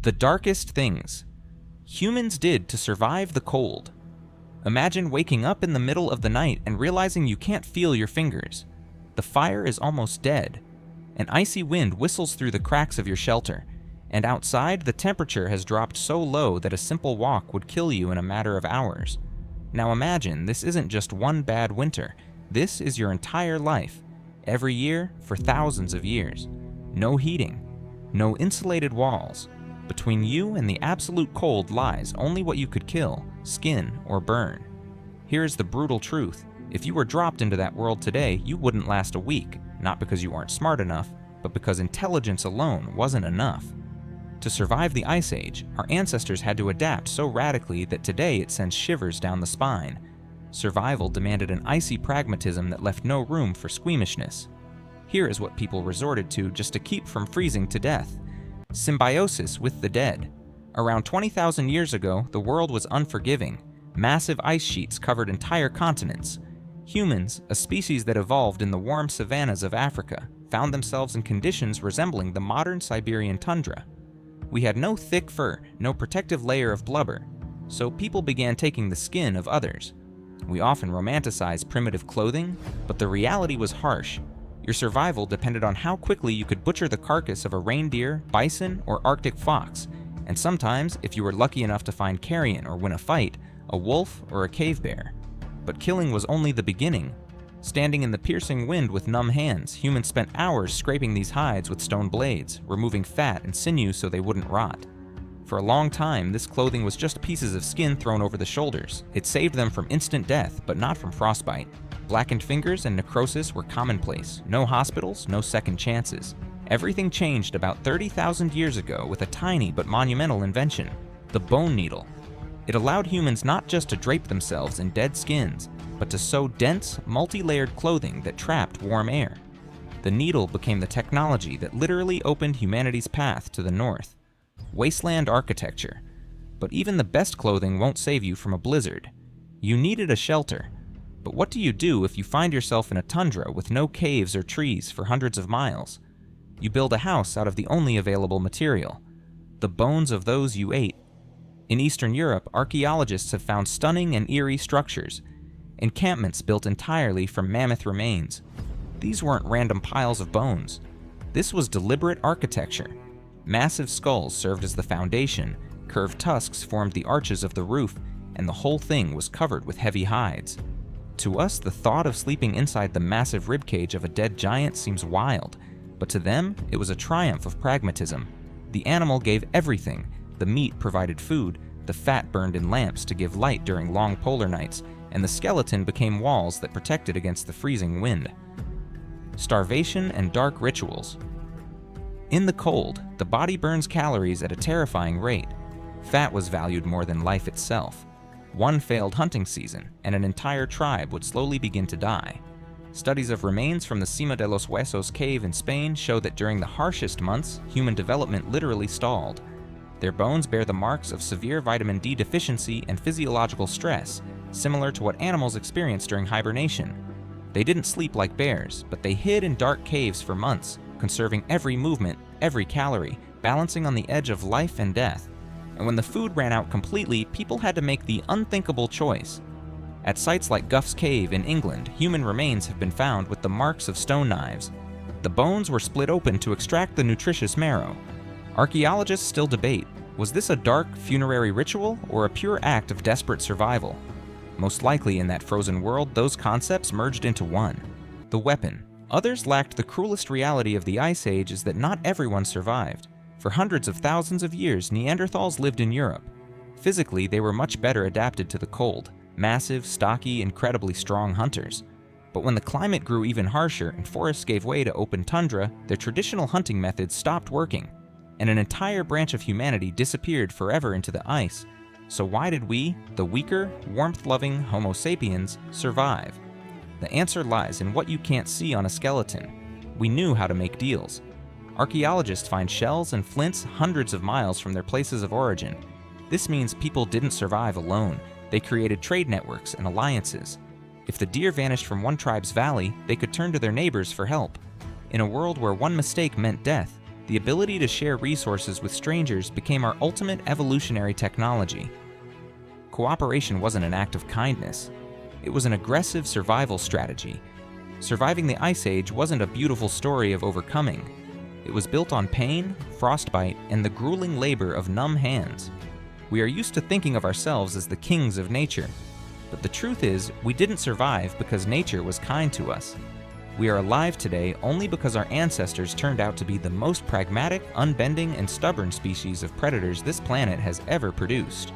The darkest things humans did to survive the cold. Imagine waking up in the middle of the night and realizing you can't feel your fingers. The fire is almost dead. An icy wind whistles through the cracks of your shelter, and outside the temperature has dropped so low that a simple walk would kill you in a matter of hours. Now imagine this isn't just one bad winter. This is your entire life, every year for thousands of years. No heating, no insulated walls. Between you and the absolute cold lies only what you could kill, skin, or burn. Here is the brutal truth. If you were dropped into that world today, you wouldn't last a week, not because you weren't smart enough, but because intelligence alone wasn't enough. To survive the Ice Age, our ancestors had to adapt so radically that today it sends shivers down the spine. Survival demanded an icy pragmatism that left no room for squeamishness. Here is what people resorted to just to keep from freezing to death. Symbiosis with the dead. Around 20,000 years ago, the world was unforgiving. Massive ice sheets covered entire continents. Humans, a species that evolved in the warm savannas of Africa, found themselves in conditions resembling the modern Siberian tundra. We had no thick fur, no protective layer of blubber, so people began taking the skin of others. We often romanticize primitive clothing, but the reality was harsh. Your survival depended on how quickly you could butcher the carcass of a reindeer, bison, or Arctic fox, and sometimes, if you were lucky enough to find carrion or win a fight, a wolf or a cave bear. But killing was only the beginning. Standing in the piercing wind with numb hands, humans spent hours scraping these hides with stone blades, removing fat and sinew so they wouldn't rot. For a long time, this clothing was just pieces of skin thrown over the shoulders. It saved them from instant death, but not from frostbite. Blackened fingers and necrosis were commonplace. No hospitals, no second chances. Everything changed about 30,000 years ago with a tiny but monumental invention, the bone needle. It allowed humans not just to drape themselves in dead skins, but to sew dense, multi-layered clothing that trapped warm air. The needle became the technology that literally opened humanity's path to the north. Wasteland architecture. But even the best clothing won't save you from a blizzard. You needed a shelter. But what do you do if you find yourself in a tundra with no caves or trees for hundreds of miles? You build a house out of the only available material, the bones of those you ate. In Eastern Europe, archaeologists have found stunning and eerie structures, encampments built entirely from mammoth remains. These weren't random piles of bones. This was deliberate architecture. Massive skulls served as the foundation, curved tusks formed the arches of the roof, and the whole thing was covered with heavy hides. To us, the thought of sleeping inside the massive ribcage of a dead giant seems wild, but to them, it was a triumph of pragmatism. The animal gave everything. The meat provided food, the fat burned in lamps to give light during long polar nights, and the skeleton became walls that protected against the freezing wind. Starvation and dark rituals. In the cold, the body burns calories at a terrifying rate. Fat was valued more than life itself. One failed hunting season, and an entire tribe would slowly begin to die. Studies of remains from the Cima de los Huesos cave in Spain show that during the harshest months, human development literally stalled. Their bones bear the marks of severe vitamin D deficiency and physiological stress, similar to what animals experience during hibernation. They didn't sleep like bears, but they hid in dark caves for months, conserving every movement, every calorie, balancing on the edge of life and death. And when the food ran out completely, people had to make the unthinkable choice. At sites like Gough's Cave in England, human remains have been found with the marks of stone knives. The bones were split open to extract the nutritious marrow. Archaeologists still debate, was this a dark funerary ritual or a pure act of desperate survival? Most likely in that frozen world, those concepts merged into one: the weapon. Others lacked the cruelest reality of the Ice Age is that not everyone survived. For hundreds of thousands of years, Neanderthals lived in Europe. Physically, they were much better adapted to the cold, massive, stocky, incredibly strong hunters. But when the climate grew even harsher and forests gave way to open tundra, their traditional hunting methods stopped working, and an entire branch of humanity disappeared forever into the ice. So why did we, the weaker, warmth-loving Homo sapiens, survive? The answer lies in what you can't see on a skeleton. We knew how to make deals. Archaeologists find shells and flints hundreds of miles from their places of origin. This means people didn't survive alone. They created trade networks and alliances. If the deer vanished from one tribe's valley, they could turn to their neighbors for help. In a world where one mistake meant death, The ability to share resources with strangers became our ultimate evolutionary technology. Cooperation wasn't an act of kindness. It was an aggressive survival strategy. Surviving the Ice Age wasn't a beautiful story of overcoming. It was built on pain, frostbite, and the grueling labor of numb hands. We are used to thinking of ourselves as the kings of nature. But the truth is, we didn't survive because nature was kind to us. We are alive today only because our ancestors turned out to be the most pragmatic, unbending, and stubborn species of predators this planet has ever produced.